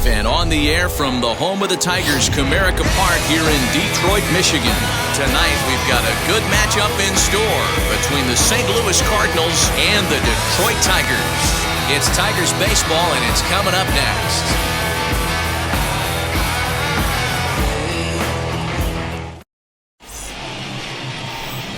live and on the air from the home of the Tigers, Comerica Park here in Detroit, Michigan. Tonight we've got a good matchup in store between the St. Louis Cardinals and the Detroit Tigers. It's Tigers baseball and it's coming up next.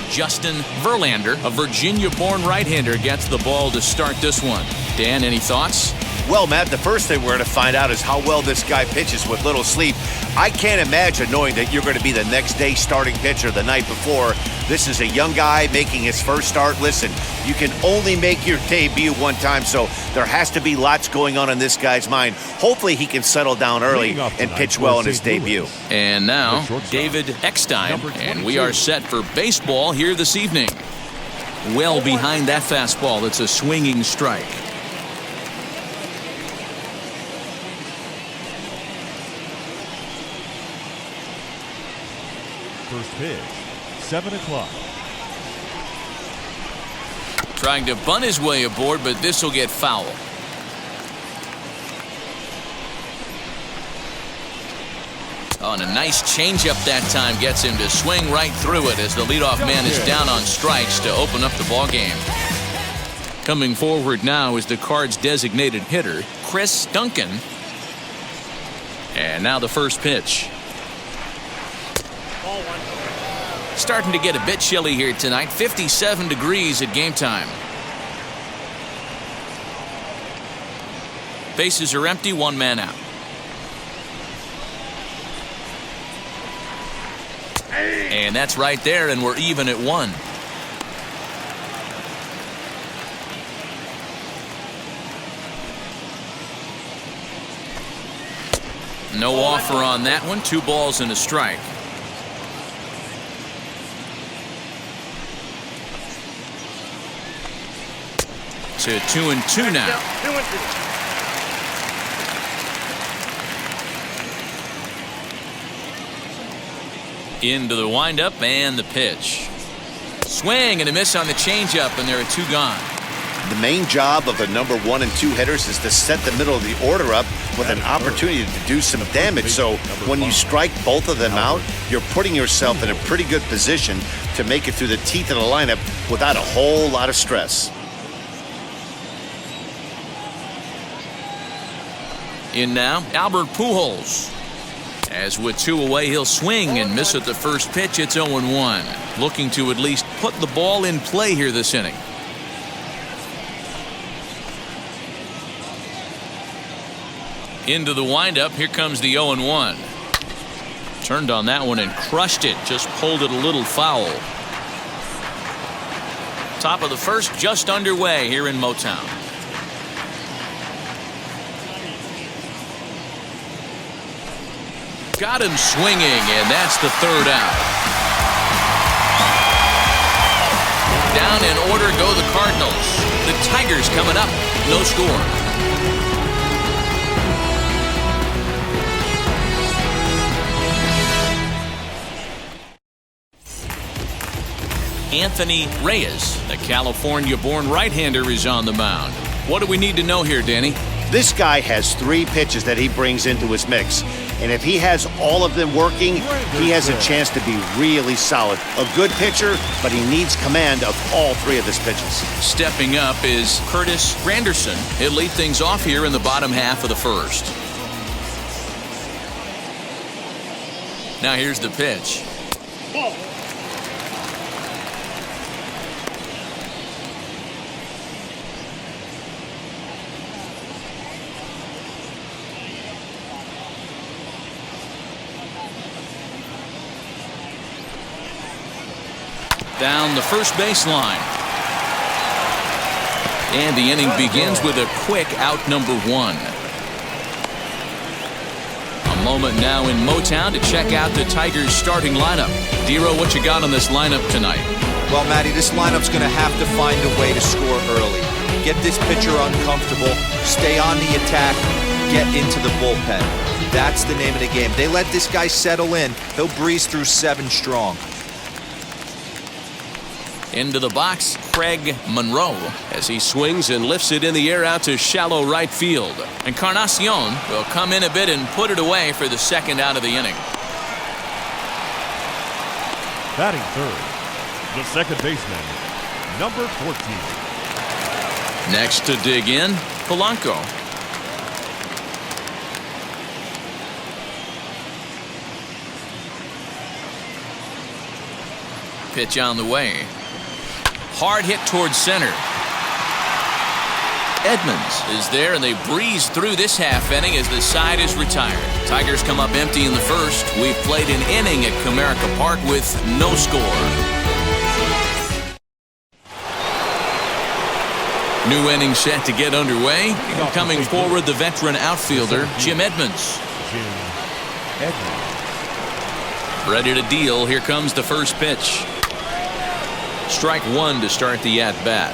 Justin Verlander, a Virginia-born right-hander, gets the ball to start this one. Dan, any thoughts? Well, Matt, the first thing we're going to find out is how well this guy pitches with little sleep. I can't imagine knowing that you're going to be the next day starting pitcher the night before. This is a young guy making his first start. Listen, you can only make your debut one time, so there has to be lots going on in this guy's mind. Hopefully he can settle down early and pitch well in his debut. And now, David Eckstein, and we are set for baseball here this evening. Well behind that fastball, it's a swinging strike. First pitch, 7 o'clock. Trying to bunt his way aboard, but this will get foul. Oh, and a nice changeup that time gets him to swing right through it as the leadoff man is down on strikes to open up the ball game. Coming forward now is the Cards' designated hitter, Chris Duncan. And now the first pitch. Starting to get a bit chilly here tonight. 57 degrees at game time. Bases are empty, one man out. And that's right there, and we're even at 1. No offer on that one. 2 balls and a strike. To 2-2 now. Into the windup and the pitch. Swing and a miss on the changeup, and there are 2 gone. The main job of the number 1 and 2 hitters is to set the middle of the order up with an opportunity to do some damage. So when you strike both of them out, you're putting yourself in a pretty good position to make it through the teeth of the lineup without a whole lot of stress. In now, Albert Pujols. As with 2 away, he'll swing and miss at the first pitch. It's 0-1. Looking to at least put the ball in play here this inning. Into the windup. Here comes the 0-1. Turned on that one and crushed it. Just pulled it a little foul. Top of the first just underway here in Motown. Got him swinging, and that's the 3rd out. Down in order go the Cardinals. The Tigers coming up. No score. Anthony Reyes, a California-born right-hander, is on the mound. What do we need to know here, Danny? This guy has 3 pitches that he brings into his mix. And if he has all of them working, he has a chance to be really solid. A good pitcher, but he needs command of all 3 of his pitches. Stepping up is Curtis Granderson. He'll lead things off here in the bottom half of the first. Now here's the pitch. Down the first baseline. And the inning begins with a quick out number 1. A moment now in Motown to check out the Tigers starting lineup. Dero, what you got on this lineup tonight? Well, Matty, this lineup's going to have to find a way to score early. Get this pitcher uncomfortable, stay on the attack, get into the bullpen. That's the name of the game. They let this guy settle in, he'll breeze through 7 strong. Into the box, Craig Monroe. As he swings and lifts it in the air out to shallow right field. Encarnacion will come in a bit and put it away for the second out of the inning. Batting third, the second baseman, number 14. Next to dig in, Polanco. Pitch on the way. Hard hit towards center. Edmonds is there, and they breeze through this half inning as the side is retired. Tigers come up empty in the first. We've played an inning at Comerica Park with no score. New inning set to get underway. Coming forward, the veteran outfielder, Jim Edmonds. Jim Edmonds. Ready to deal. Here comes the first pitch. Strike one to start the at-bat.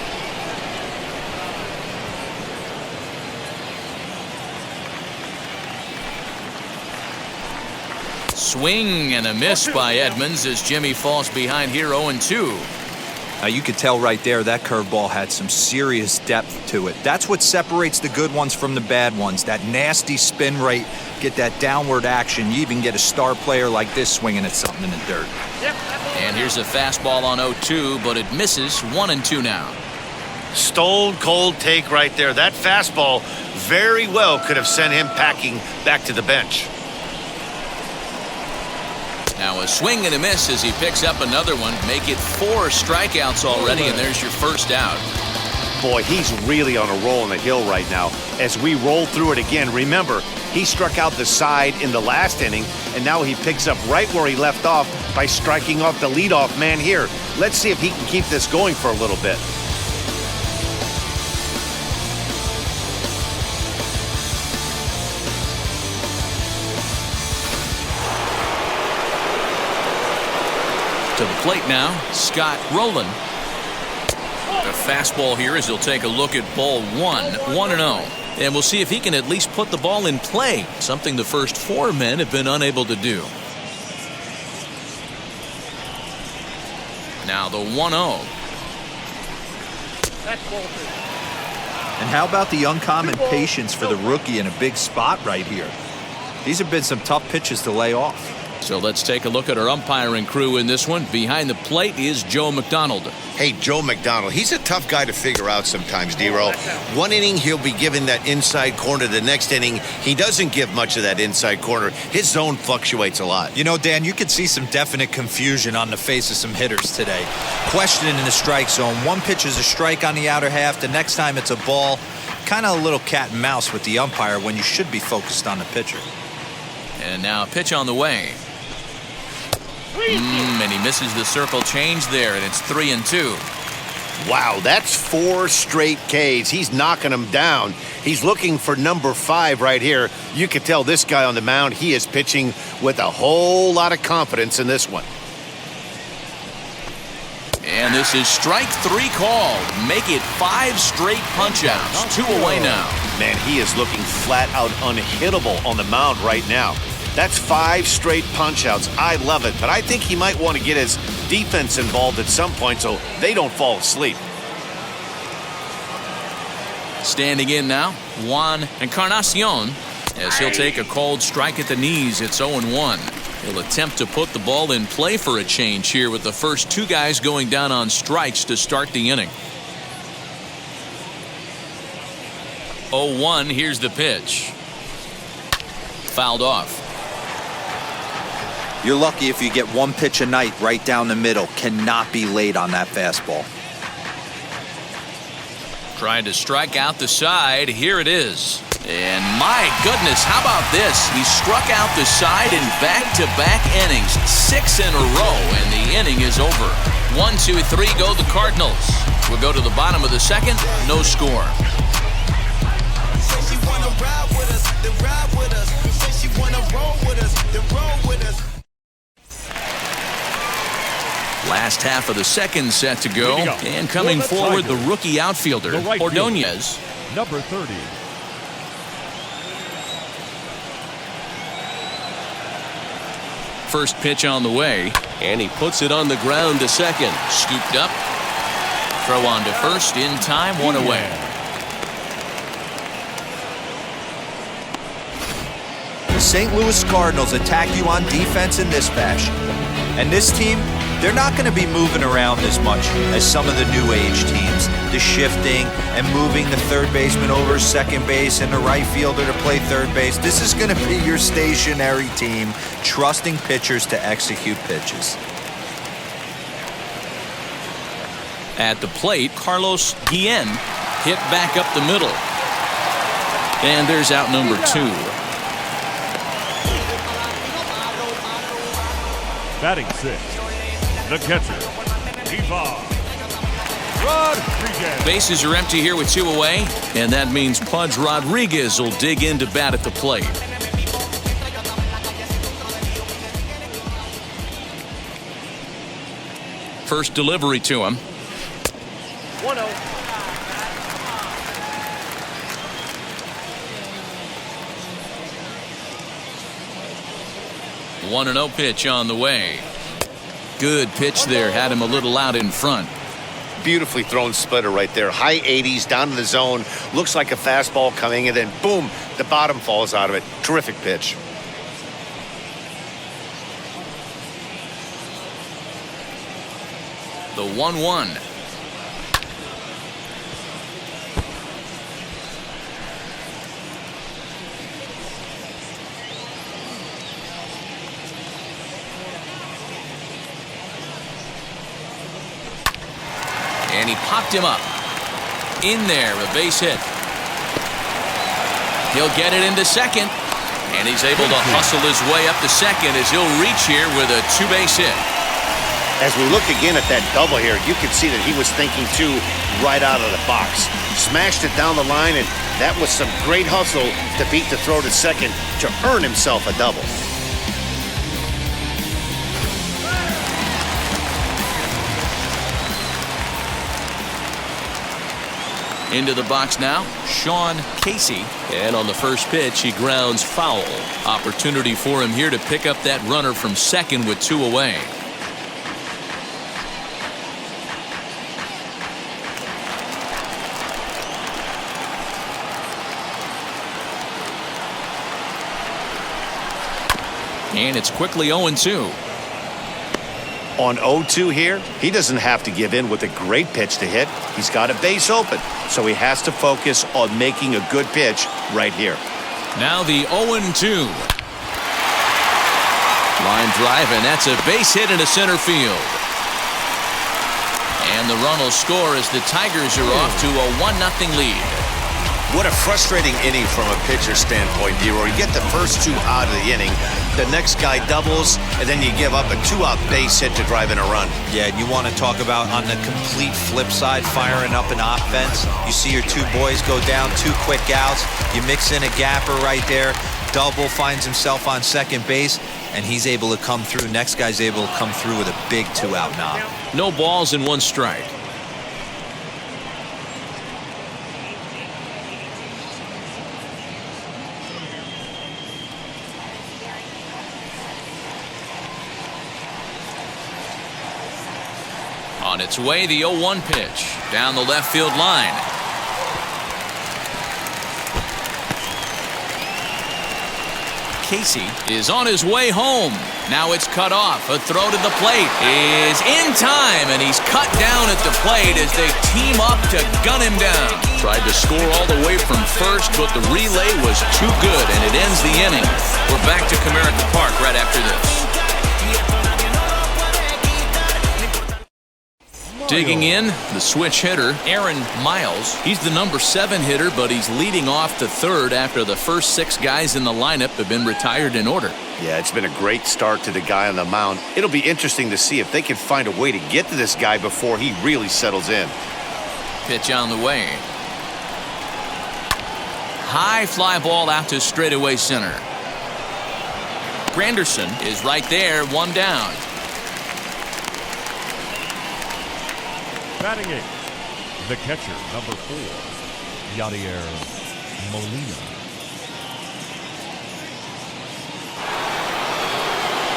Swing and a miss by Edmonds as Jimmy falls behind here 0-2. Now you could tell right there that curveball had some serious depth to it. That's what separates the good ones from the bad ones. That nasty spin rate, get that downward action. You even get a star player like this swinging at something in the dirt. And here's a fastball on 0-2, but it misses. 1-2 now. Stone cold take right there. That fastball very well could have sent him packing back to the bench. Now a swing and a miss as he picks up another one. Make it 4 strikeouts already, and there's your first out. Boy, he's really on a roll on the hill right now. As we roll through it again, remember, he struck out the side in the last inning, and now he picks up right where he left off by striking off the leadoff man here. Let's see if he can keep this going for a little bit. To the plate now, Scott Rowland. The fastball here as he'll take a look at ball 1-0. And we'll see if he can at least put the ball in play, something the first 4 men have been unable to do. Now the 1-0. And how about the uncommon patience for the rookie in a big spot right here? These have been some tough pitches to lay off. So let's take a look at our umpiring crew in this one. Behind the plate is Joe McDonald. Hey, Joe McDonald, he's a tough guy to figure out sometimes, D-Roll. One inning, he'll be given that inside corner. The next inning, he doesn't give much of that inside corner. His zone fluctuates a lot. You know, Dan, you could see some definite confusion on the face of some hitters today. Questioning in the strike zone. One pitch is a strike on the outer half. The next time it's a ball. Kind of a little cat and mouse with the umpire when you should be focused on the pitcher. And now a pitch on the way. And he misses the circle change there, and it's 3-2. Wow, that's 4 straight Ks. He's knocking them down. He's looking for number 5 right here. You can tell this guy on the mound, he is pitching with a whole lot of confidence in this one. And this is strike 3 called. Make it 5 straight punch-outs. 2 away now. Man, he is looking flat out unhittable on the mound right now. That's 5 straight punch-outs. I love it, but I think he might want to get his defense involved at some point so they don't fall asleep. Standing in now, Juan Encarnacion, as he'll take a called strike at the knees. It's 0-1. He'll attempt to put the ball in play for a change here with the first 2 guys going down on strikes to start the inning. 0-1, here's the pitch. Fouled off. You're lucky if you get 1 pitch a night right down the middle. Cannot be late on that fastball. Trying to strike out the side. Here it is. And my goodness, how about this? He struck out the side in back-to-back innings. 6 in a row, and the inning is over. 1, 2, 3 go the Cardinals. We'll go to the bottom of the second. No score. Last half of the second set to go. And coming forward, the rookie outfielder, Ordonez. Number 30. First pitch on the way. And he puts it on the ground to second. Scooped up. Throw on to first in time, one away. The St. Louis Cardinals attack you on defense in this fashion. And this team, they're not going to be moving around as much as some of the new age teams. The shifting and moving the third baseman over second base and the right fielder to play third base. This is going to be your stationary team, trusting pitchers to execute pitches. At the plate, Carlos Guillen hit back up the middle. And there's out number 2. Batting 6, the catcher, Ivan Rodriguez. Bases are empty here with 2 away, and that means Pudge Rodriguez will dig in to bat at the plate. First delivery to him. 1-0. 1-0 pitch on the way. Good pitch there. Had him a little out in front. Beautifully thrown splitter right there. High 80s down to the zone. Looks like a fastball coming, and then boom, the bottom falls out of it. Terrific pitch. The 1-1. And he popped him up. In there, a base hit. He'll get it into second. And he's able to hustle his way up to second as he'll reach here with a 2-base hit. As we look again at that double here, you can see that he was thinking too right out of the box. Smashed it down the line, and that was some great hustle to beat the throw to second to earn himself a double. Into the box now, Sean Casey. And on the first pitch, he grounds foul. Opportunity for him here to pick up that runner from second with 2 away. And it's quickly 0-2. On 0-2 here, he doesn't have to give in with a great pitch to hit. He's got a base open, so he has to focus on making a good pitch right here. Now the 0-2. Line drive, and that's a base hit into center field. And the run will score as the Tigers are off to a 1-0 lead. What a frustrating inning from a pitcher standpoint, Dero. You get the first 2 out of the inning, the next guy doubles, and then you give up a 2-out base hit to drive in a run. Yeah, and you want to talk about on the complete flip side, firing up an offense. You see your 2 boys go down, 2 quick outs. You mix in a gapper right there. Double finds himself on second base, and he's able to come through. Next guy's able to come through with a big 2-out knock. No balls and 1 strike. On its way, the 0-1 pitch down the left field line. Casey is on his way home. Now it's cut off. A throw to the plate is in time, and he's cut down at the plate as they team up to gun him down. Tried to score all the way from first, but the relay was too good, and it ends the inning. We're back to Comerica Park right after this. Digging in, the switch hitter, Aaron Miles. He's the number 7 hitter, but he's leading off to third after the first 6 guys in the lineup have been retired in order. Yeah, it's been a great start to the guy on the mound. It'll be interesting to see if they can find a way to get to this guy before he really settles in. Pitch on the way. High fly ball out to straightaway center. Granderson is right there, 1 down. Batting 8, the catcher, number 4, Yadier Molina.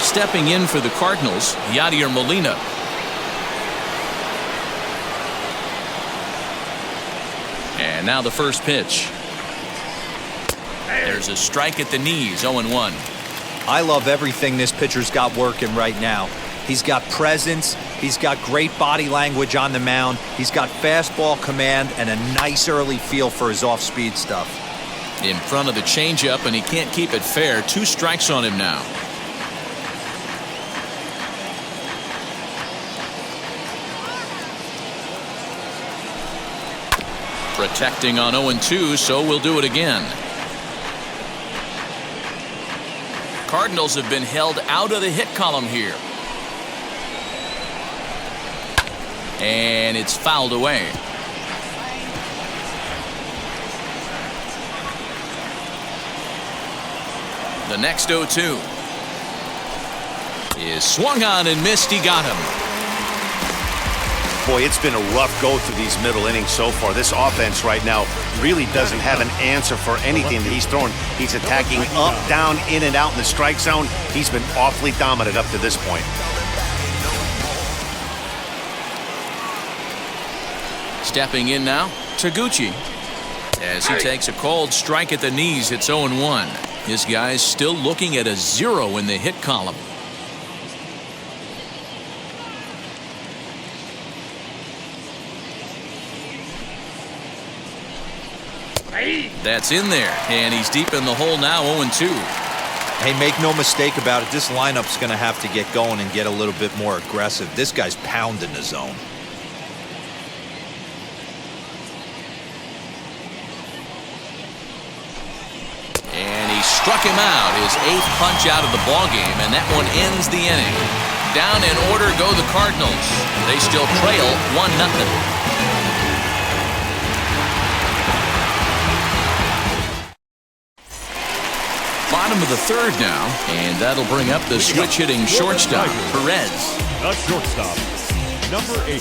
Stepping in for the Cardinals, Yadier Molina. And now the first pitch. There's a strike at the knees, 0-1. I love everything this pitcher's got working right now. He's got presence, he's got great body language on the mound, he's got fastball command and a nice early feel for his off-speed stuff. In front of the changeup, and he can't keep it fair. 2 strikes on him now. Protecting on 0-2, so we'll do it again. Cardinals have been held out of the hit column here. And it's fouled away. The next 0-2 is swung on and missed. He got him. Boy, it's been a rough go through these middle innings so far. This offense right now really doesn't have an answer for anything that he's throwing. He's attacking up, down, in and out in the strike zone. He's been awfully dominant up to this point. Stepping in now, Taguchi. As he takes a called strike at the knees, it's 0-1. His guy's still looking at a 0 in the hit column. That's in there, and he's deep in the hole now, 0-2. Hey, make no mistake about it, this lineup's going to have to get going and get a little bit more aggressive. This guy's pounding the zone. And he struck him out, his 8th punch out of the ballgame, and that one ends the inning. Down in order go the Cardinals. They still trail 1-0. Bottom of the 3rd now, and that'll bring up the switch-hitting shortstop, Perez. The shortstop, number 8.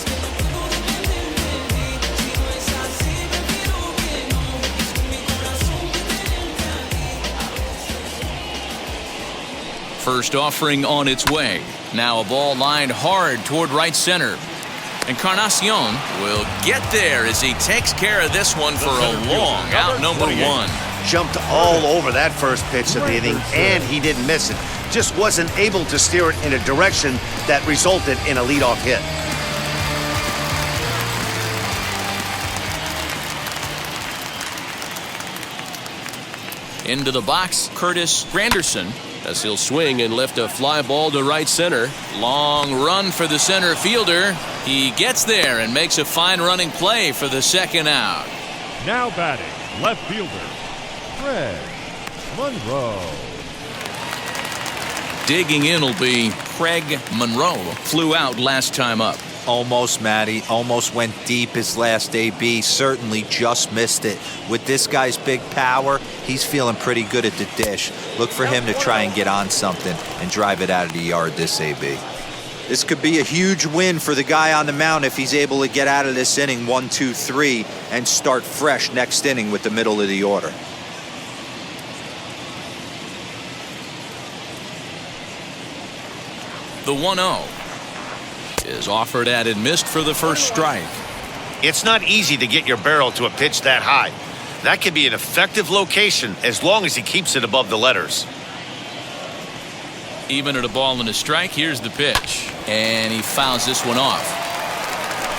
First offering on its way. Now a ball lined hard toward right center. Encarnacion will get there as he takes care of this one for a long out, number 1. Jumped all over that first pitch of the inning, and he didn't miss it. Just wasn't able to steer it in a direction that resulted in a leadoff hit. Into the box, Curtis Granderson, as he'll swing and lift a fly ball to right center. Long run for the center fielder. He gets there and makes a fine running play for the 2nd out. Now batting, left fielder, Craig Monroe. Digging in will be Craig Monroe. Flew out last time up. Almost, Matty. Almost went deep his last AB. Certainly just missed it. With this guy's big power, he's feeling pretty good at the dish. Look for him to try and get on something and drive it out of the yard this AB. This could be a huge win for the guy on the mound if he's able to get out of this inning 1, 2, 3 and start fresh next inning with the middle of the order. The 1-0 is offered at and missed for the first strike. It's not easy to get your barrel to a pitch that high. That can be an effective location as long as he keeps it above the letters. Even at a ball and a strike, here's the pitch. And he fouls this one off.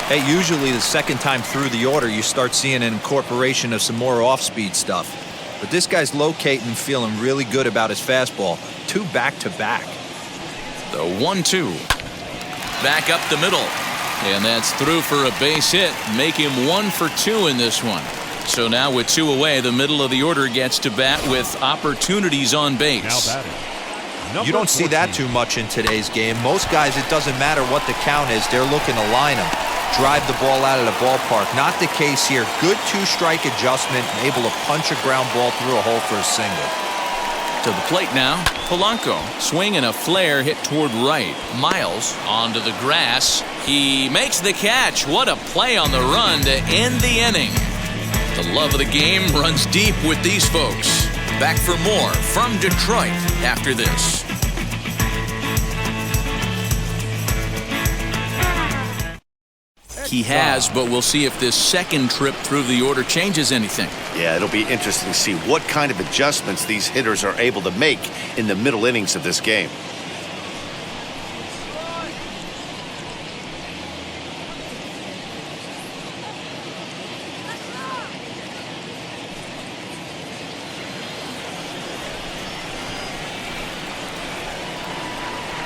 Hey, usually the 2nd time through the order, you start seeing an incorporation of some more off-speed stuff. But this guy's locating and feeling really good about his fastball. 2 back-to-back. The 1-2. Back up the middle. And that's through for a base hit. Make him 1 for 2 in this one. So now with 2 away, the middle of the order gets to bat with opportunities on base. Now batting, number You don't see that 14. too much in today's game. Most guys, it doesn't matter what the count is. They're looking to line them, drive the ball out of the ballpark. Not the case here. Good 2-strike adjustment, able to punch a ground ball through a hole for a single. To the plate now, Polanco. Swing and a flare hit toward right. Miles onto the grass. He makes the catch. What a play on the run to end the inning. The love of the game runs deep with these folks. Back for more from Detroit after this. he has, but we'll see if this second trip through the order changes anything. Yeah, it'll be interesting to see what kind of adjustments these hitters are able to make in the middle innings of this game.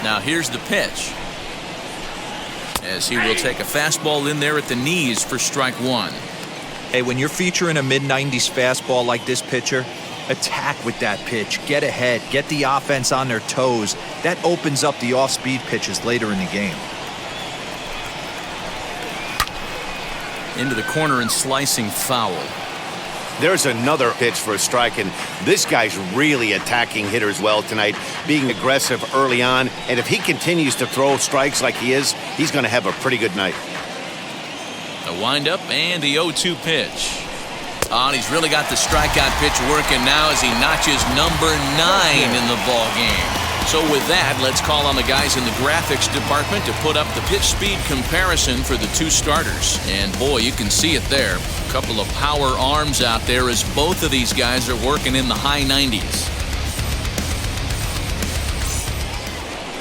Now here's the pitch, as he will take a fastball in there at the knees for strike one. Hey, when you're featuring a mid-90s fastball like this pitcher, attack with that pitch. Get ahead. Get the offense on their toes. That opens up the off-speed pitches later in the game. Into the corner and slicing foul. There's another pitch for a strike, and this guy's really attacking hitters well tonight, being aggressive early on. And if he continues to throw strikes like he is, he's going to have a pretty good night. The windup and the 0-2 pitch. Oh, and he's really got the strikeout pitch working now as he notches number 9 in the ball game. So with that, let's call on the guys in the graphics department to put up the pitch speed comparison for the two starters. And boy, you can see it there. A couple of power arms out there as both of these guys are working in the high 90s.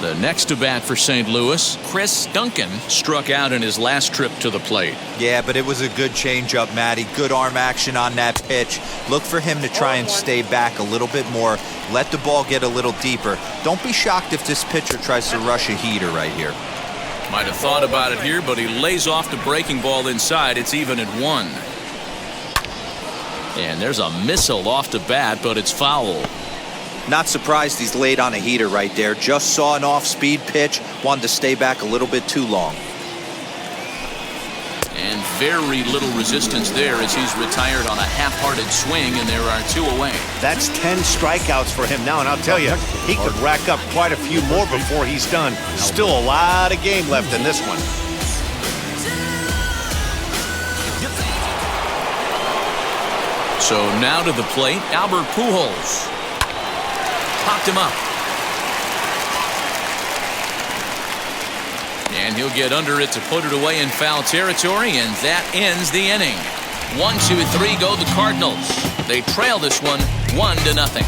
The next to bat for St. Louis, Chris Duncan, struck out in his last trip to the plate. Yeah, but it was a good changeup, Matty. Good arm action on that pitch. Look for him to try and stay back a little bit more. Let the ball get a little deeper. Don't be shocked if this pitcher tries to rush a heater right here. Might have thought about it here, but he lays off the breaking ball inside. It's even at 1. And there's a missile off the bat, but it's foul. Not surprised he's laid on a heater right there. Just saw an off-speed pitch. Wanted to stay back a little bit too long. And very little resistance there as he's retired on a half-hearted swing, and there are 2 away. That's 10 strikeouts for him now, and I'll tell you, he could rack up quite a few more before he's done. Still a lot of game left in this one. So now to the plate, Albert Pujols. Popped him up. And he'll get under it to put it away in foul territory, and that ends the inning. 1, 2, 3 go the Cardinals. They trail this one 1-0.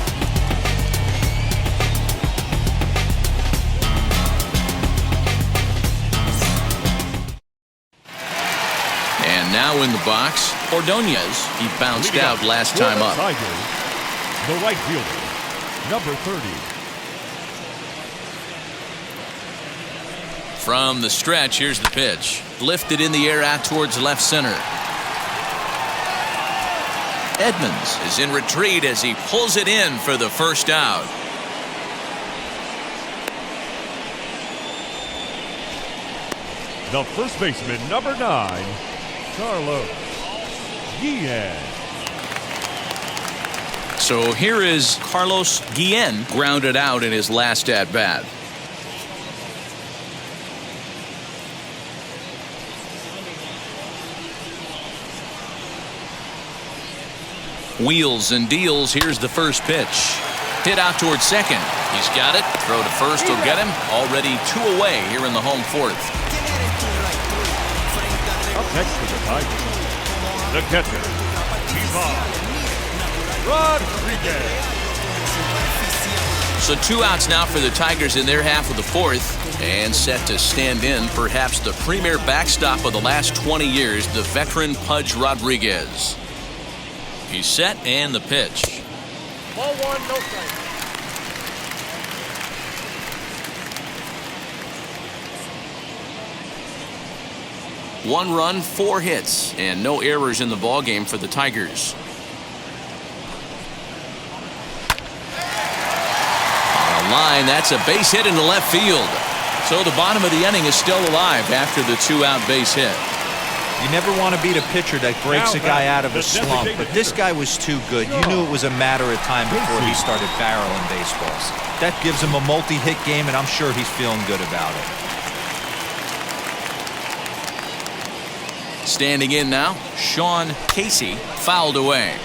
And now in the box, Ordonez. He bounced out last time up. Tigers, the right fielder, number 30. From the stretch, here's the pitch. Lifted in the air out towards left center. Edmonds is in retreat as he pulls it in for the first out. The first baseman, number 9, Carlos Guillen. So here is Carlos Guillen, grounded out in his last at-bat. Wheels and deals. Here's the first pitch. Hit out towards second. He's got it. Throw to first will get him. Already 2 away here in the home 4th. Up next for the Tigers, the catcher, Ivan Rodriguez. So 2 outs now for the Tigers in their half of the 4th, and set to stand in perhaps the premier backstop of the last 20 years, the veteran Pudge Rodriguez. He's set, and the pitch. Ball 1, no strike. One run, 4 hits, and no errors in the ballgame for the Tigers. On a line, that's a base hit into left field. So the bottom of the inning is still alive after the 2-out base hit. You never want to beat a pitcher that breaks a guy out of a slump, but this guy was too good. You knew it was a matter of time before he started barreling baseballs. That gives him a multi-hit game, and I'm sure he's feeling good about it. Standing in now, Sean Casey fouled away.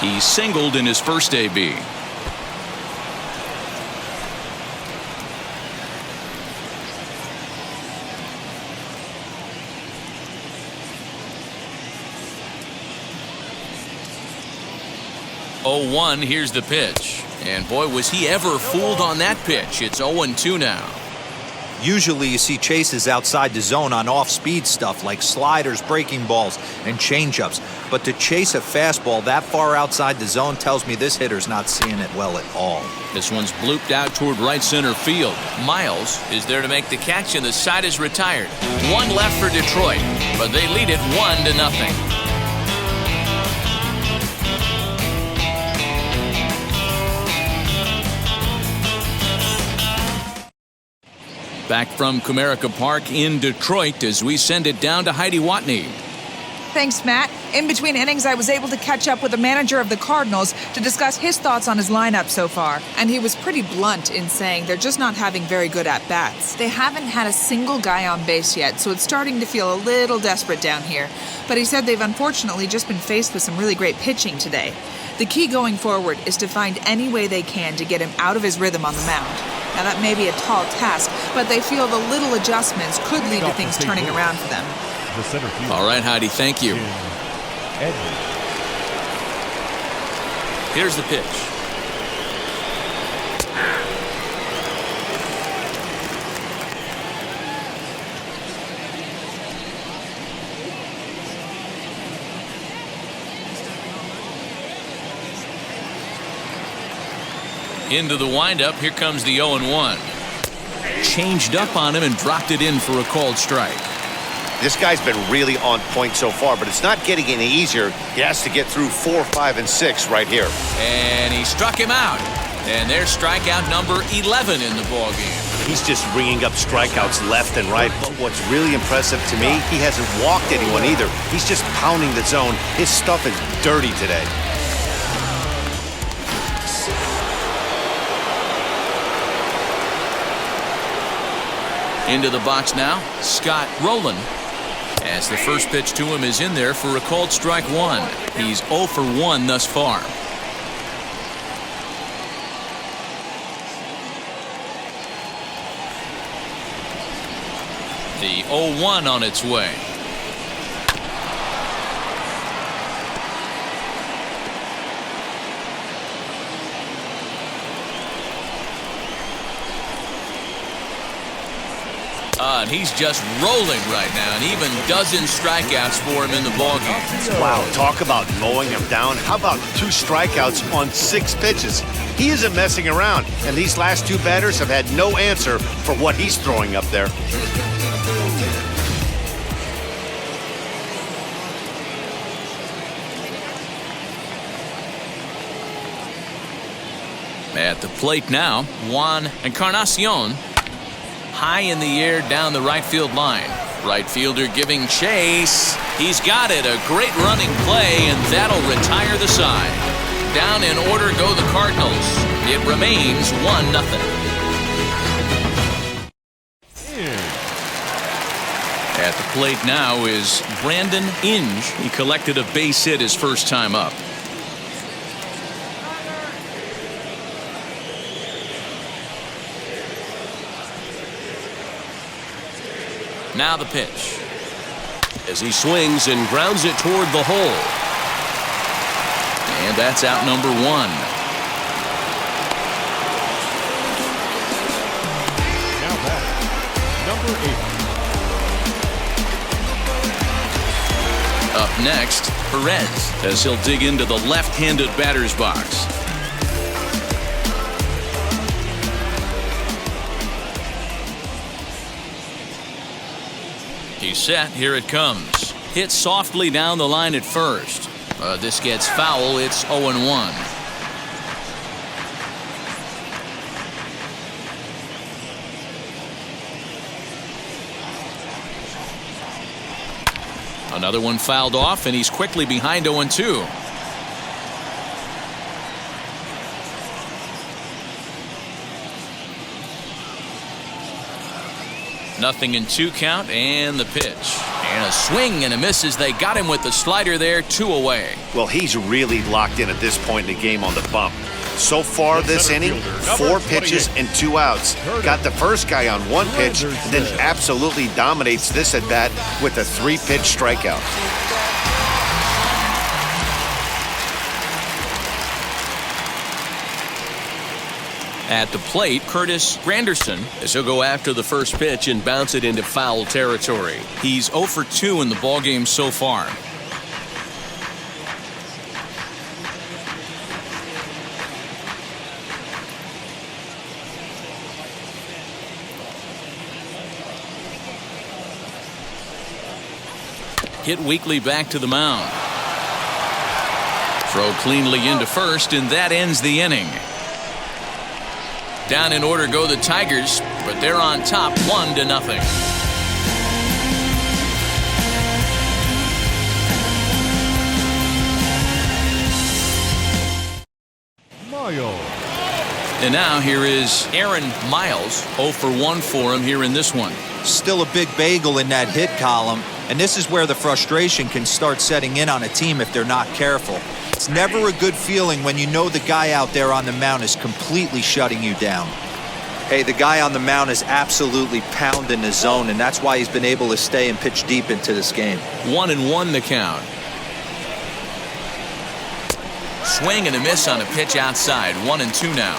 He singled in his first AB. 0-1, here's the pitch. And boy, was he ever fooled on that pitch. It's 0-2 now. Usually you see chases outside the zone on off-speed stuff like sliders, breaking balls, and changeups. But to chase a fastball that far outside the zone tells me this hitter's not seeing it well at all. This one's blooped out toward right center field. Miles is there to make the catch, and the side is retired. One left for Detroit, but they lead it 1-0. Back from Comerica Park in Detroit as we send it down to Heidi Watney. Thanks, Matt. In between innings, I was able to catch up with the manager of the Cardinals to discuss his thoughts on his lineup so far. And he was pretty blunt in saying they're just not having very good at-bats. They haven't had a single guy on base yet, so it's starting to feel a little desperate down here. But he said they've unfortunately just been faced with some really great pitching today. The key going forward is to find any way they can to get him out of his rhythm on the mound. Now, that may be a tall task, but they feel the little adjustments could lead to things turning around for them. The center field. All right, Heidi, thank you. Edwards. Here's the pitch. Into the windup, here comes the 0-1. Changed up on him and dropped it in for a called strike. This guy's been really on point so far, but it's not getting any easier. He has to get through 4, 5, and 6 right here. And he struck him out. And there's strikeout number 11 in the ballgame. He's just ringing up strikeouts left and right. But what's really impressive to me, he hasn't walked anyone either. He's just pounding the zone. His stuff is dirty today. Into the box now, Scott Rowland. As the first pitch to him is in there for a called strike one. He's 0 for 1 thus far. The 0-1 on its way. And he's just rolling right now, and even dozen strikeouts for him in the ballgame. Wow, talk about mowing him down. How about 2 strikeouts on 6 pitches? He isn't messing around, and these last 2 batters have had no answer for what he's throwing up there. At the plate now, Juan Encarnacion. High in the air down the right field line. Right fielder giving chase. He's got it. A great running play, and that'll retire the side. Down in order go the Cardinals. It remains 1-0. At the plate now is Brandon Inge. He collected a base hit his first time up. Now the pitch. As he swings and grounds it toward the hole. And that's out number 1. Now back, number 8. Up next, Perez, as he'll dig into the left-handed batter's box. He's set. Here it comes. Hit softly down the line at first. This gets foul. It's 0-1. Another one fouled off, and he's quickly behind 0-2. Nothing in 2 count, and the pitch. And a swing and a miss as they got him with the slider there, 2 away. Well, he's really locked in at this point in the game on the bump. So far this inning, 4 pitches and 2 outs. Got the first guy on 1 pitch, and then absolutely dominates this at bat with a 3-pitch strikeout. At the plate, Curtis Granderson, as he'll go after the first pitch and bounce it into foul territory. He's 0 for 2 in the ballgame so far. Hit weakly back to the mound. Throw cleanly into first, and that ends the inning. Down in order go the Tigers, but they're on top 1-0. Miles. And now here is Aaron Miles. 0 for 1 for him here in this one. Still a big bagel in that hit column, and this is where the frustration can start setting in on a team if they're not careful. It's never a good feeling when you know the guy out there on the mound is completely shutting you down. Hey, the guy on the mound is absolutely pounding the zone, and that's why he's been able to stay and pitch deep into this game. 1-1 the count. Swing and a miss on a pitch outside. 1-2 now.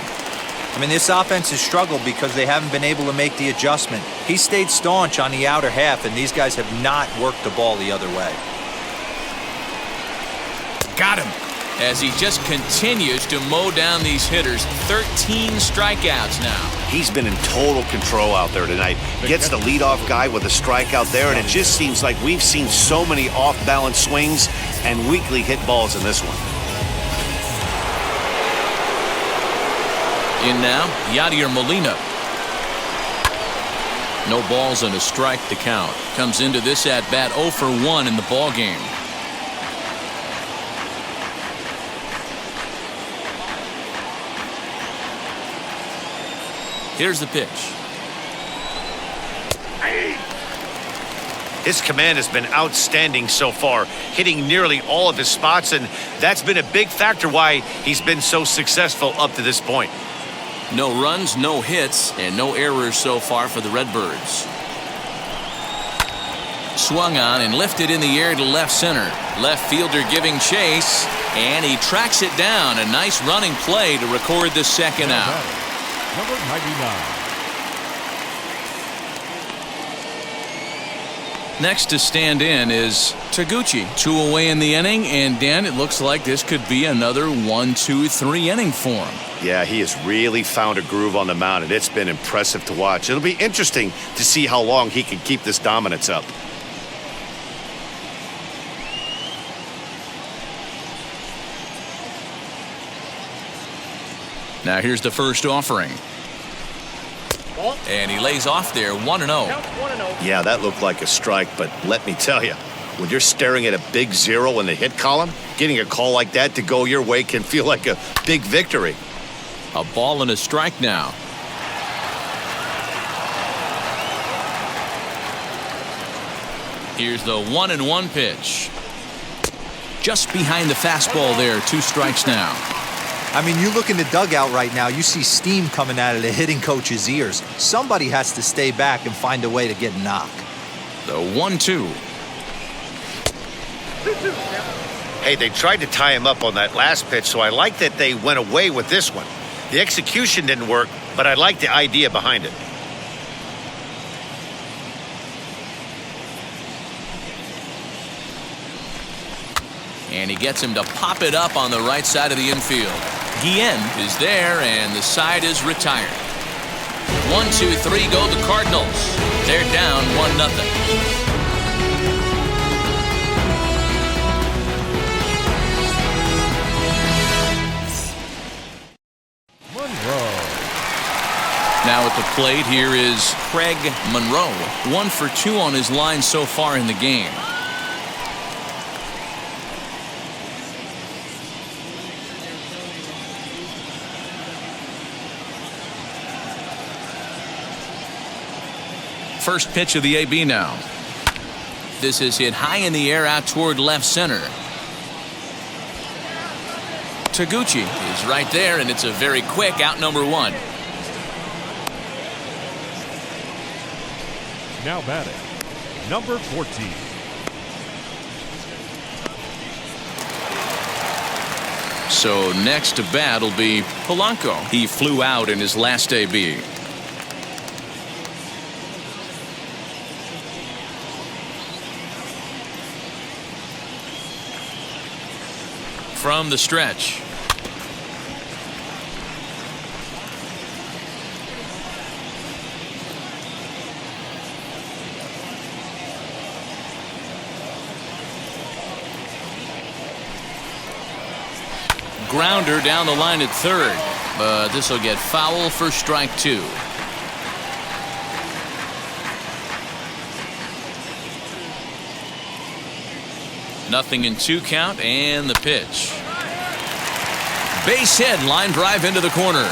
I mean, this offense has struggled because they haven't been able to make the adjustment. He stayed staunch on the outer half, and these guys have not worked the ball the other way. Got him. As he just continues to mow down these hitters. 13 strikeouts now. He's been in total control out there tonight. Gets the leadoff guy with a strikeout there, and it just seems like we've seen so many off-balance swings and weakly hit balls in this one. In now, Yadier Molina. No balls and a strike to count. Comes into this at-bat 0 for 1 in the ballgame. Here's the pitch. His command has been outstanding so far, hitting nearly all of his spots, and that's been a big factor why he's been so successful up to this point. No runs, no hits, and no errors so far for the Redbirds. Swung on and lifted in the air to left center. Left fielder giving chase, and he tracks it down. A nice running play to record the second out. Number 99. Next to stand in is Taguchi. 2 away in the inning, and Dan, it looks like this could be another 1-2-3 inning for him. Yeah, he has really found a groove on the mound, and it's been impressive to watch. It'll be interesting to see how long he can keep this dominance up. Now here's the first offering. And he lays off there, 1-0. Yeah, that looked like a strike, but let me tell you, when you're staring at a big 0 in the hit column, getting a call like that to go your way can feel like a big victory. A ball and a strike now. Here's the 1-1 pitch. Just behind the fastball there, 2 strikes now. I mean, you look in the dugout right now, you see steam coming out of the hitting coach's ears. Somebody has to stay back and find a way to get knocked. The 1-2. Hey, they tried to tie him up on that last pitch, so I like that they went away with this one. The execution didn't work, but I like the idea behind it. And he gets him to pop it up on the right side of the infield. Guillen is there, and the side is retired. 1-2-3 go the Cardinals. They're down 1-0. Now at the plate, here is Craig Monroe. 1 for 2 on his line so far in the game. First pitch of the AB now. This is hit high in the air out toward left center. Taguchi is right there, and it's a very quick out, number 1. Now batting, number 14. So next to bat will be Polanco. He flew out in his last AB. From the stretch. Grounder down the line at third, but this will get foul for strike two. Nothing in 2 count, and the pitch. Base hit, line drive into the corner.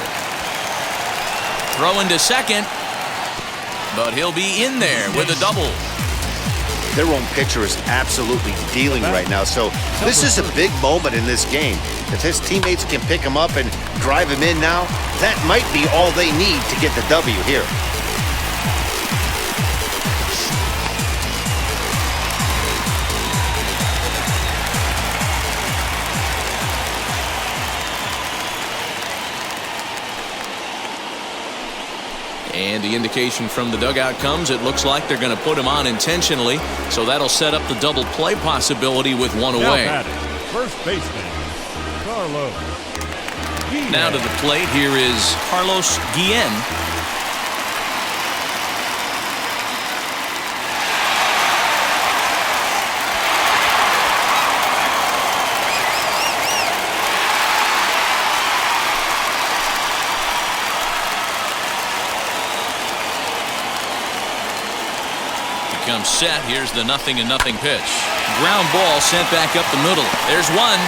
Throw into second, but he'll be in there with a double. Their own pitcher is absolutely dealing right now, so this is a big moment in this game. If his teammates can pick him up and drive him in now, that might be all they need to get the W here. And the indication from the dugout comes, it looks like they're going to put him on intentionally, so that'll set up the double play possibility with one away. Now batting, first baseman, Carlos Guillen. Now to the plate, here is Carlos Guillen. Comes set. Here's the 0-0 pitch. Ground ball sent back up the middle. There's one.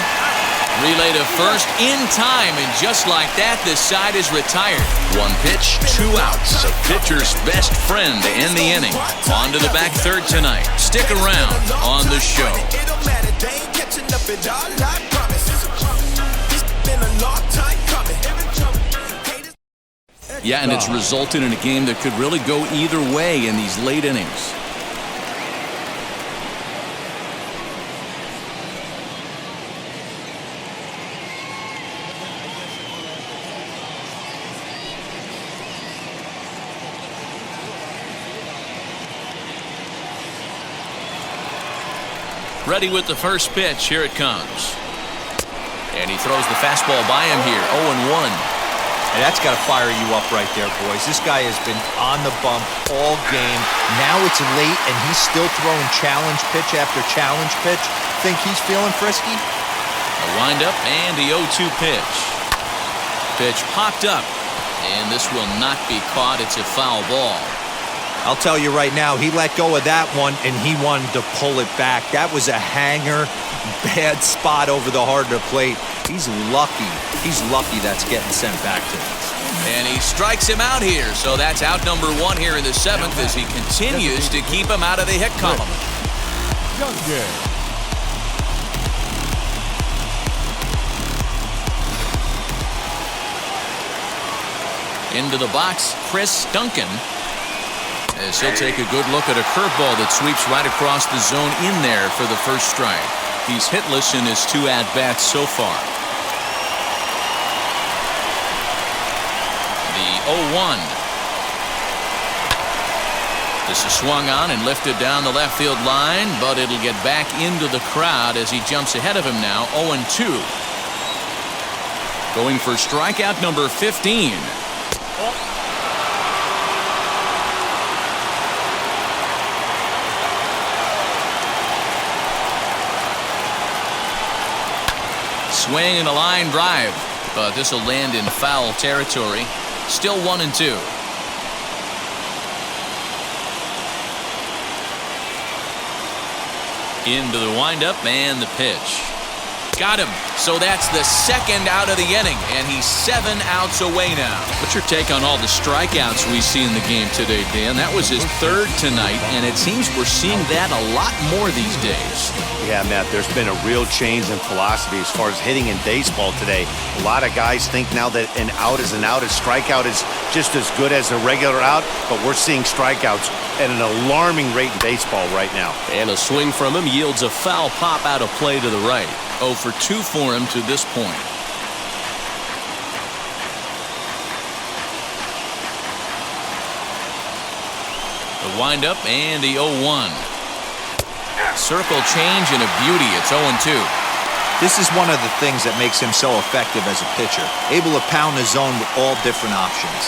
Relay to first in time, and just like that, this side is retired. 1 pitch, 2 outs. A pitcher's best friend to end the inning. On to the back third tonight. Stick around on the show. Yeah, and it's resulted in a game that could really go either way in these late innings. Ready with the first pitch. Here it comes. And he throws the fastball by him here. 0-1. And that's got to fire you up right there, boys. This guy has been on the bump all game. Now it's late, and he's still throwing challenge pitch after challenge pitch. Think he's feeling frisky? A windup and the 0-2 pitch. Pitch popped up, and this will not be caught. It's a foul ball. I'll tell you right now, he let go of that one, and he wanted to pull it back. That was a hanger, bad spot over the heart of the plate. He's lucky. He's lucky that's getting sent back to him. And he strikes him out here, so that's out number 1 here in the 7th as he continues to keep him out of the hit column. Into the box, Chris Duncan, as he'll take a good look at a curveball that sweeps right across the zone in there for the first strike. He's hitless in his 2 at-bats so far. The 0-1. This is swung on and lifted down the left field line, but it'll get back into the crowd as he jumps ahead of him now. 0-2. Going for strikeout number 15. Swing and a line drive, but this will land in foul territory. Still 1-2. Into the windup and the pitch. Got him. So that's the 2nd out of the inning, and he's 7 outs away now. What's your take on all the strikeouts we see in the game today, Dan? That was his 3rd tonight, and it seems we're seeing that a lot more these days. Yeah, Matt, there's been a real change in philosophy as far as hitting in baseball today. A lot of guys think now that an out is an out. A strikeout is just as good as a regular out, but we're seeing strikeouts at an alarming rate in baseball right now. And a swing from him yields a foul pop out of play to the right. 0 for 2 for him to this point. The windup and the 0-1. Circle change and a beauty. It's 0-2. This is one of the things that makes him so effective as a pitcher, able to pound the zone with all different options.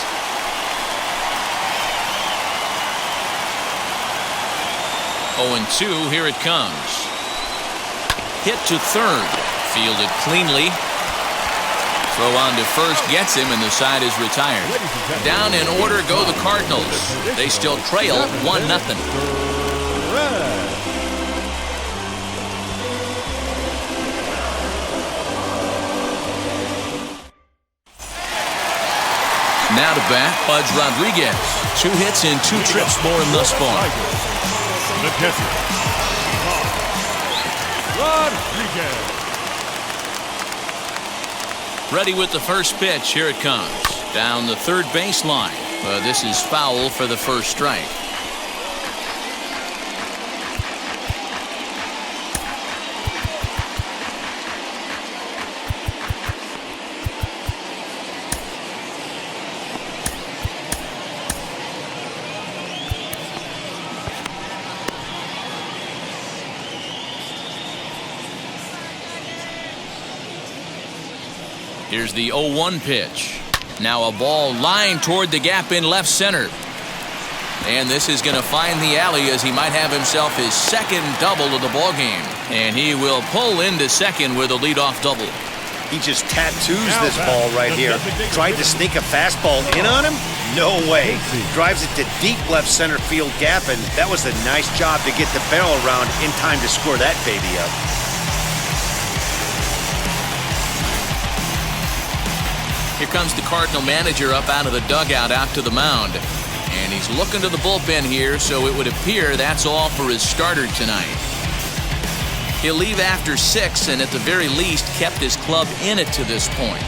0-2, here it comes. Hit to third, fielded cleanly. Throw on to first gets him, and the side is retired. Down in order go the Cardinals. They still trail 1-0. Now to bat, Pudge Rodriguez. 2 hits and 2 trips for him thus far. The catcher, Rodriguez. Ready with the first pitch. Here it comes. Down the third baseline. This is foul for the first strike. Here's the 0-1 pitch. Now a ball lined toward the gap in left center. And this is going to find the alley as he might have himself his second double of the ballgame. And he will pull into second with a leadoff double. He just tattoos this ball right here. Tried to sneak a fastball in on him? No way. Drives it to deep left center field gap, and that was a nice job to get the barrel around in time to score that baby up. Here comes the Cardinal manager up out of the dugout out to the mound. And he's looking to the bullpen here, so it would appear that's all for his starter tonight. He'll leave after 6 and at the very least kept his club in it to this point.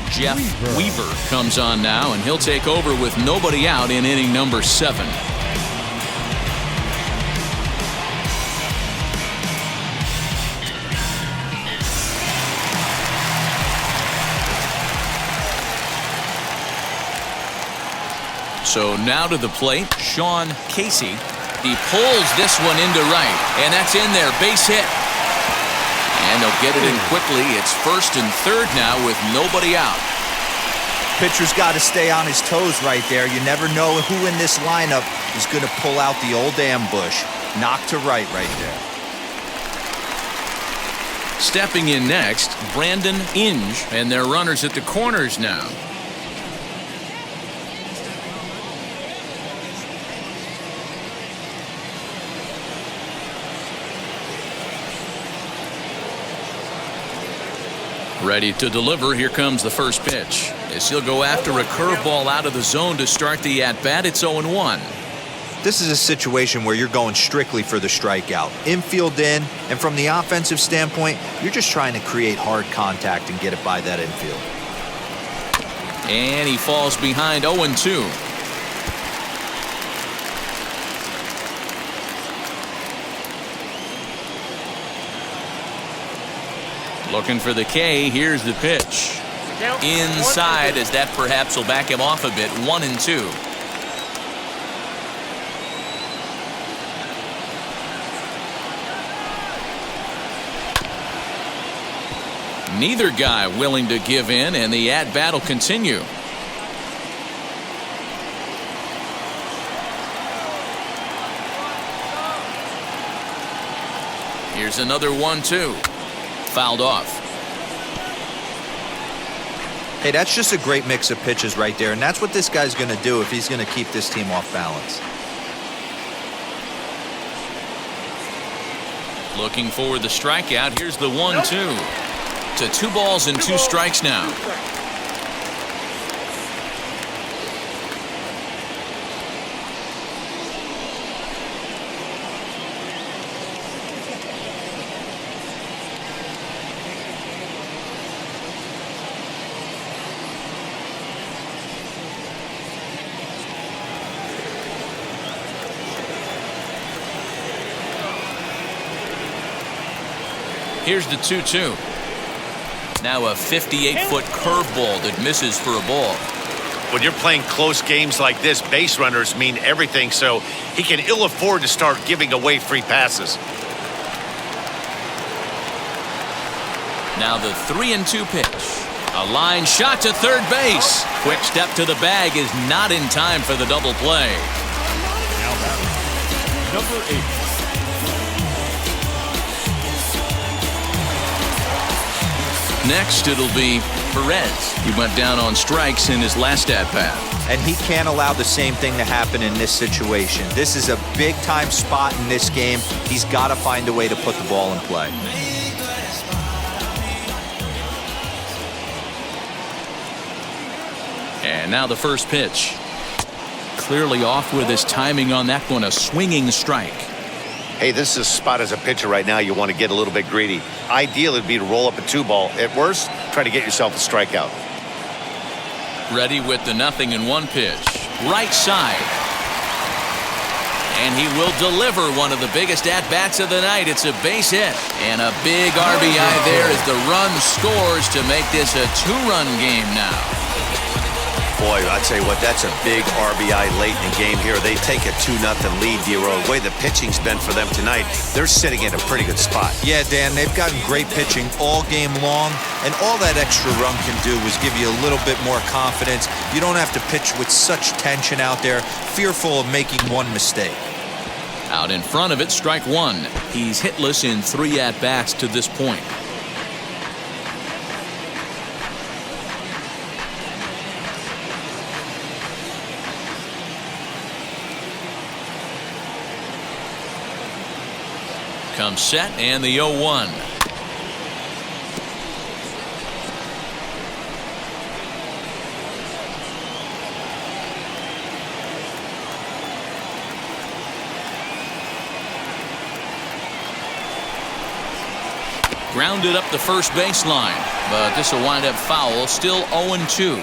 Jeff Weaver comes on now, and he'll take over with nobody out in inning number 7. So now to the plate, Sean Casey. He pulls this one into right, and that's in there, base hit. And they'll get it in quickly. It's first and third now with nobody out. Pitcher's got to stay on his toes right there. You never know who in this lineup is going to pull out the old ambush. Knock to right there. Stepping in next, Brandon Inge, and their runners at the corners now. Ready to deliver. Here comes the first pitch. As he'll go after a curveball out of the zone to start the at-bat. It's 0-1. This is a situation where you're going strictly for the strikeout. Infield in, and from the offensive standpoint, you're just trying to create hard contact and get it by that infield. And he falls behind 0-2. Looking for the K. Here's the pitch. Inside, as that perhaps will back him off a bit. 1-2. Neither guy willing to give in, and the at-bat will continue. Here's another 1-2. Fouled off. Hey, that's just a great mix of pitches right there, and that's what this guy's going to do if he's going to keep this team off balance. Looking for the strikeout. Here's the 1-2. To 2 balls and 2 strikes now. Here's the 2-2. Now a 58-foot curveball that misses for a ball. When you're playing close games like this, base runners mean everything, so he can ill afford to start giving away free passes. Now the 3-2 pitch. A line shot to third base. Quick step to the bag is not in time for the double play. Now batting, number 8. Next, it'll be Perez. He went down on strikes in his last at-bat. And he can't allow the same thing to happen in this situation. This is a big-time spot in this game. He's got to find a way to put the ball in play. And now the first pitch. Clearly off with his timing on that one, a swinging strike. Hey, this is a spot as a pitcher right now you want to get a little bit greedy. Ideal would be to roll up a 2-ball. At worst, try to get yourself a strikeout. Ready with the 0-1 pitch. Right side. And he will deliver one of the biggest at-bats of the night. It's a base hit. And a big RBI there as the run scores to make this a 2-run game now. Boy, I tell you what, that's a big RBI late in the game here. They take a 2-0 lead, D-Row. The way the pitching's been for them tonight, they're sitting in a pretty good spot. Yeah, Dan, they've gotten great pitching all game long, and all that extra run can do is give you a little bit more confidence. You don't have to pitch with such tension out there, fearful of making one mistake. Out in front of it, strike one. He's hitless in 3 at-bats to this point. Comes set and the 0-1. Grounded up the first baseline, but this will wind up foul. Still 0-2.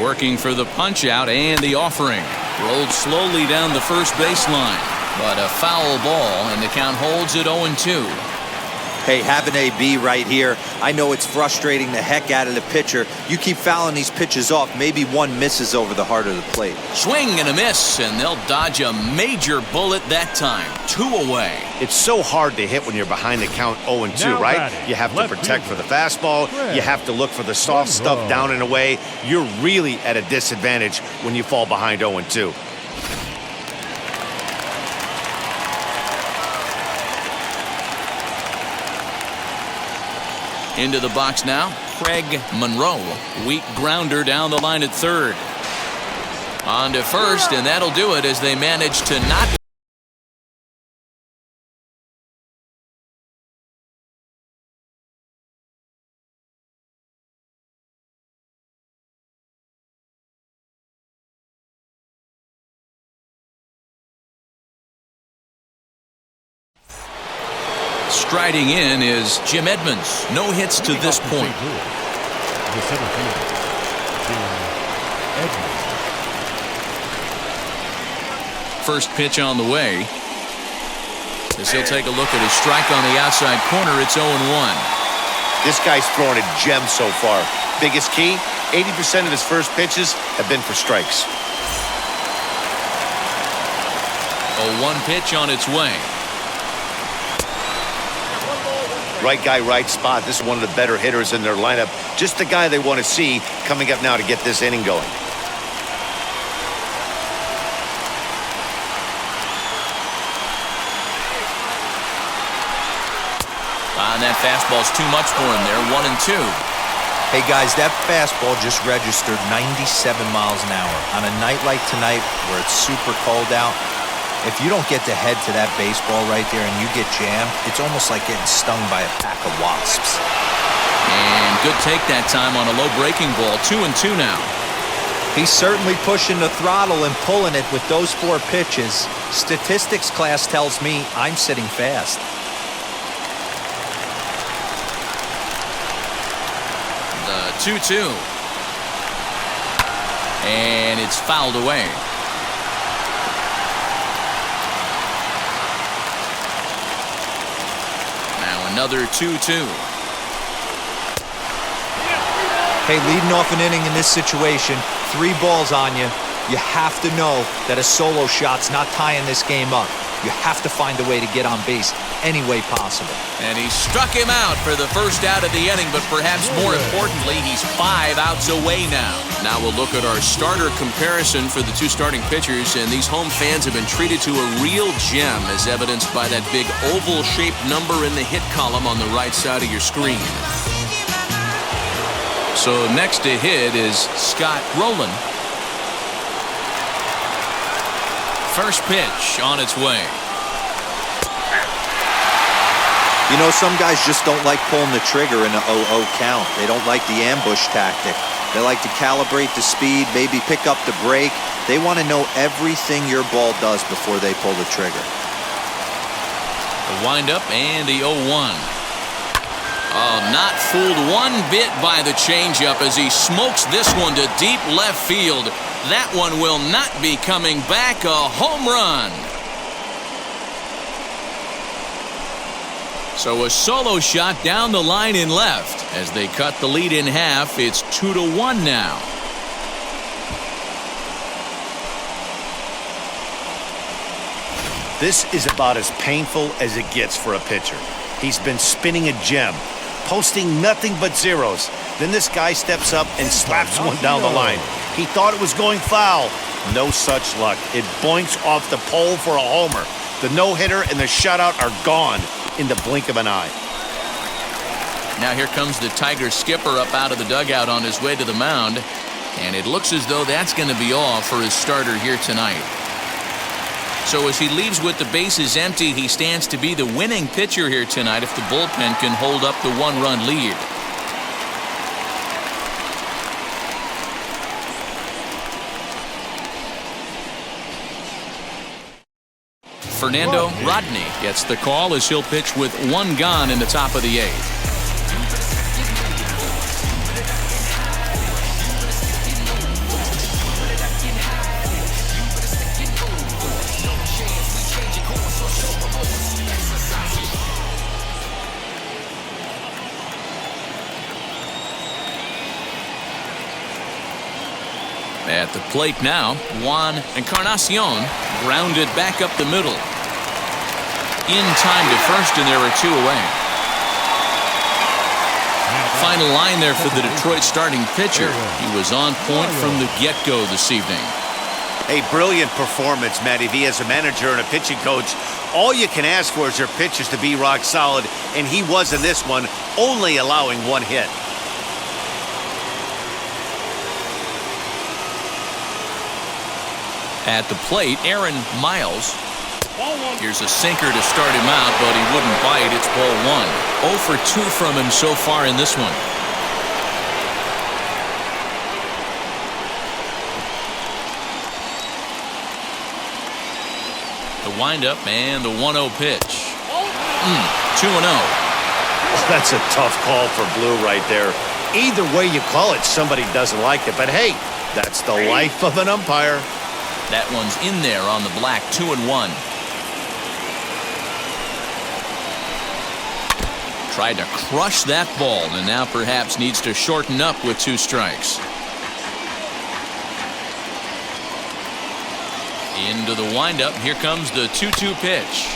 Working for the punch out and the offering. Rolled slowly down the first baseline, but a foul ball, and the count holds at 0-2. Hey, having AB right here, I know it's frustrating the heck out of the pitcher. You keep fouling these pitches off, maybe one misses over the heart of the plate. Swing and a miss, and they'll dodge a major bullet that time. 2 away. It's so hard to hit when you're behind the count 0-2, Now right? batting, You have to left protect for fielder, the fastball. Fred You have to look for the soft stuff Monroe. down and away. You're really at a disadvantage when you fall behind 0-2. Into the box now, Craig Monroe. Weak grounder down the line at third. On to first, and that'll do it as they manage to not. Striding in is Jim Edmonds. No hits to this point. The center fielder, Jim Edmonds. First pitch on the way. As he'll take a look at his strike on the outside corner, it's 0-1. This guy's throwing a gem so far. Biggest key, 80% of his first pitches have been for strikes. A 1 pitch on its way. Right guy, right spot. This is one of the better hitters in their lineup. Just the guy they want to see coming up now to get this inning going. And that fastball's too much for him there. 1-2. Hey guys, that fastball just registered 97 miles an hour. On a night like tonight where it's super cold out, if you don't get the head to that baseball right there and you get jammed, it's almost like getting stung by a pack of wasps. And good take that time on a low breaking ball. 2-2 now. He's certainly pushing the throttle and pulling it with those 4 pitches. Statistics class tells me I'm sitting fast. The 2-2. And it's fouled away. Another 2-2. Hey, leading off an inning in this situation, 3 balls on you. You have to know that a solo shot's not tying this game up. You have to find a way to get on base any way possible. And he struck him out for the first out of the inning, but perhaps more importantly, he's 5 outs away now. Now we'll look at our starter comparison for the 2 starting pitchers, and these home fans have been treated to a real gem, as evidenced by that big oval-shaped number in the hit column on the right side of your screen. So next to hit is Scott Rowland. First pitch on its way. You know, some guys just don't like pulling the trigger in an 0-0 count. They don't like the ambush tactic. They like to calibrate the speed, maybe pick up the brake. They want to know everything your ball does before they pull the trigger. The windup and the 0-1. Oh, not fooled one bit by the changeup as he smokes this one to deep left field. That one will not be coming back. A home run. So a solo shot down the line in left. As they cut the lead in half, it's 2-1 now. This is about as painful as it gets for a pitcher. He's been spinning a gem, posting nothing but zeros. Then this guy steps up and slaps one down the line. He thought it was going foul. No such luck. It boinks off the pole for a homer. The no-hitter and the shutout are gone in the blink of an eye. Now here comes the Tiger skipper up out of the dugout on his way to the mound. And it looks as though that's going to be all for his starter here tonight. So as he leaves with the bases empty, he stands to be the winning pitcher here tonight if the bullpen can hold up the 1-run lead. Fernando Rodney gets the call as he'll pitch with 1 gone in the top of the 8th. At the plate now, Juan Encarnacion grounded back up the middle. In time to first, and there are 2 away. Final line there for the Detroit starting pitcher. He was on point from the get-go this evening. A brilliant performance, Matty V, as a manager and a pitching coach. All you can ask for is your pitchers to be rock solid, and he was in this one, only allowing 1 hit. At the plate, Aaron Miles. Here's a sinker to start him out, but he wouldn't bite. It's ball 1. 0 for 2 from him so far in this one. The windup and the 1-0 pitch. 2-0. That's a tough call for Blue right there. Either way you call it, somebody doesn't like it. But hey, that's the life of an umpire. That one's in there on the black. 2-1. Tried to crush that ball and now perhaps needs to shorten up with 2 strikes. Into the windup. Here comes the 2-2 pitch.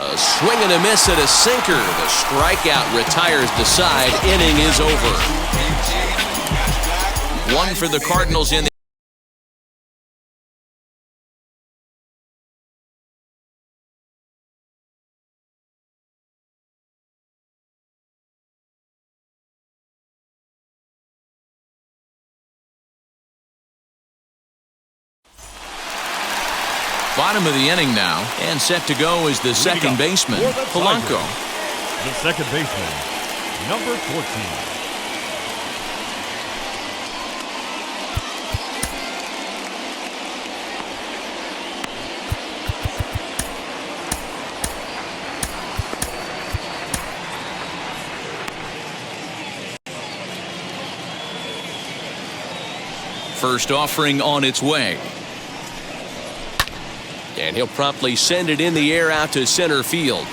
A swing and a miss at a sinker. The strikeout retires the side. Inning is over. 1 for the Cardinals in the bottom of the inning now, and set to go is the second baseman, Polanco. The second baseman, number 14. First offering on its way. And he'll promptly send it in the air out to center field.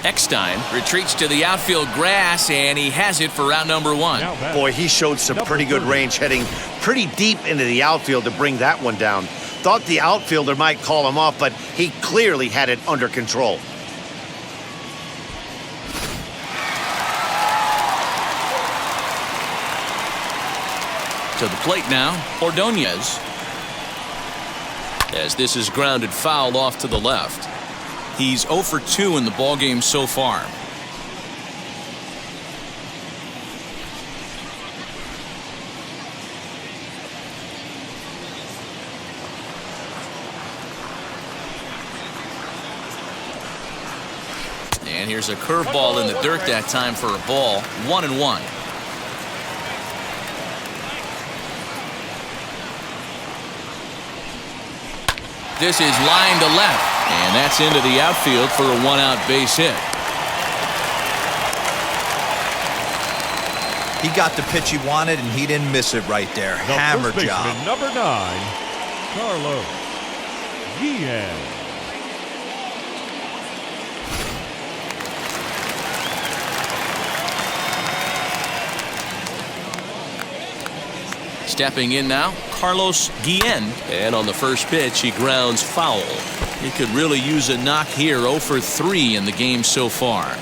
Eckstein retreats to the outfield grass, and he has it for route number 1. Boy, he showed some pretty good range, heading pretty deep into the outfield to bring that one down. Thought the outfielder might call him off, but he clearly had it under control. To the plate now, Ordonez. As this is grounded foul off to the left. He's 0 for 2 in the ballgame so far. And here's a curveball in the dirt that time for a ball. 1-1. This is line to left, and that's into the outfield for a 1-out base hit. He got the pitch he wanted, and he didn't miss it right there. The Hammer first job. baseman, number 9, Carlos Guillen. Stepping in now, Carlos Guillen. And on the first pitch, he grounds foul. He could really use a knock here. 0 for 3 in the game so far.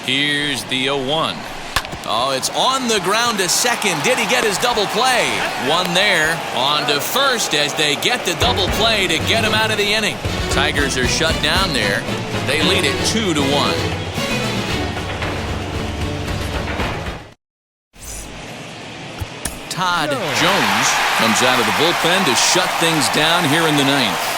Here's the 0-1. Oh, it's on the ground to second. Did he get his double play? One there. On to first as they get the double play to get him out of the inning. Tigers are shut down there. They lead it 2-1. Todd Jones comes out of the bullpen to shut things down here in the 9th.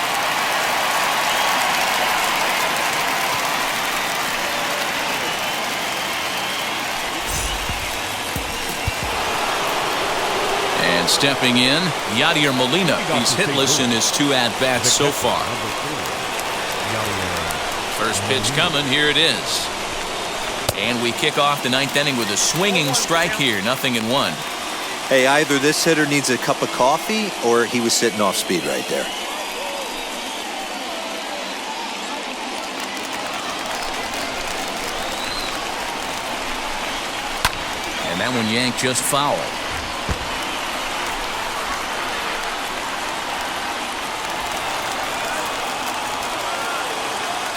And stepping in, Yadier Molina. He's hitless in his 2 at-bats so far. First pitch coming. Here it is. And we kick off the 9th inning with a swinging strike here. 0-1. Hey, either this hitter needs a cup of coffee or he was sitting off speed right there. And that one yanked just foul.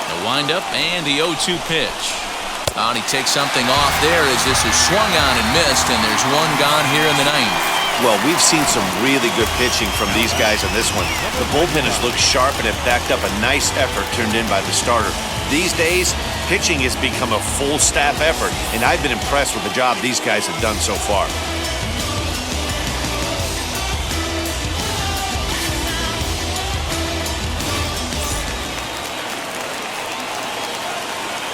The windup and the 0-2 pitch. Oh, and he takes something off there as this is swung on and missed, and there's one gone here in the 9th. Well, we've seen some really good pitching from these guys on this one. The bullpen has looked sharp and have backed up a nice effort turned in by the starter. These days, pitching has become a full staff effort, and I've been impressed with the job these guys have done so far.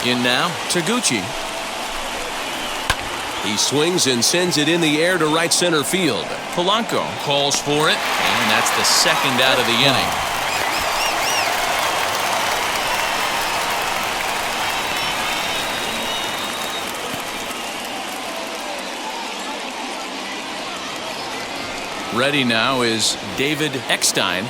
In now, Taguchi. He swings and sends it in the air to right center field. Polanco calls for it, and that's the second out of the inning. Ready now is David Eckstein.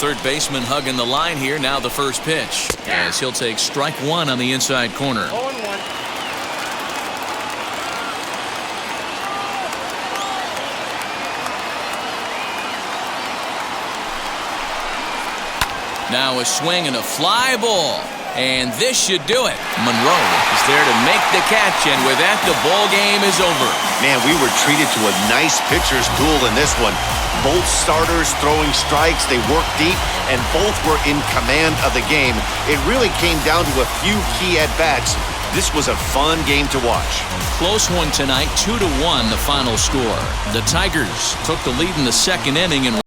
Third baseman hugging the line here. Now the first pitch, as he'll take strike 1 on the inside corner. 0-1. Now a swing and a fly ball. And this should do it. Monroe is there to make the catch, and with that, the ball game is over. Man, we were treated to a nice pitcher's duel in this one. Both starters throwing strikes, they worked deep, and both were in command of the game. It really came down to a few key at-bats. This was a fun game to watch. Close one tonight, 2-1 the final score. The Tigers took the lead in the second inning and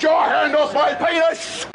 Your hand off my penis!